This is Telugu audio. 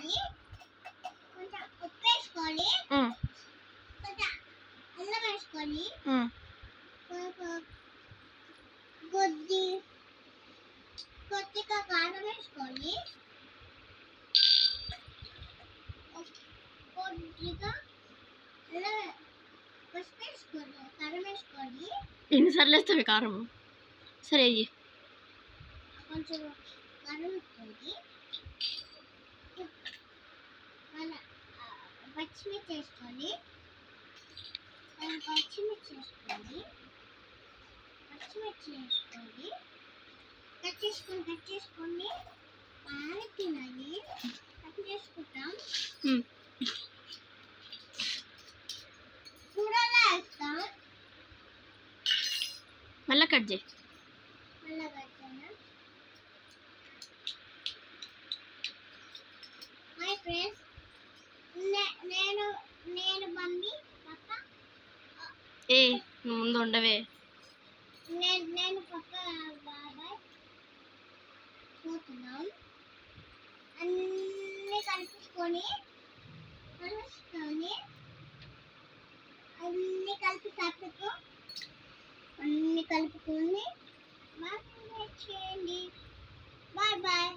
వేసుకోవాలి, కొంచెం ఉప్పు వేసుకోవాలి, కొంచెం అల్లం వేసుకోవాలి, కొద్దిగా కారం వేసుకోవాలి, కొద్దిగా పసుపు వేసుకోవాలి, కారం వేసుకోవాలి. ఎన్నిసార్లు వేస్తావు కారం? సరే కొంచెం కారం వేసుకోవాలి, పచ్చిమిర్చి వేసుకోవాలి, పచ్చిమిర్చి వేసుకోవాలి, కట్ చేసుకొని బాగా తినాలి. కట్ చేసుకుంటాం, కూరలో వేస్తాం, మళ్ళీ కట్ చేయి. హాయ్ ఫ్రెండ్స్, నేను మమ్మీ పప్ప ముందు ఉండవే. నేను పప్ప బాబాయ్ పోతున్నాం. అన్నీ కలుపుకొని అన్నీ కలుపుకొని బాగా చేయండి. Bye bye.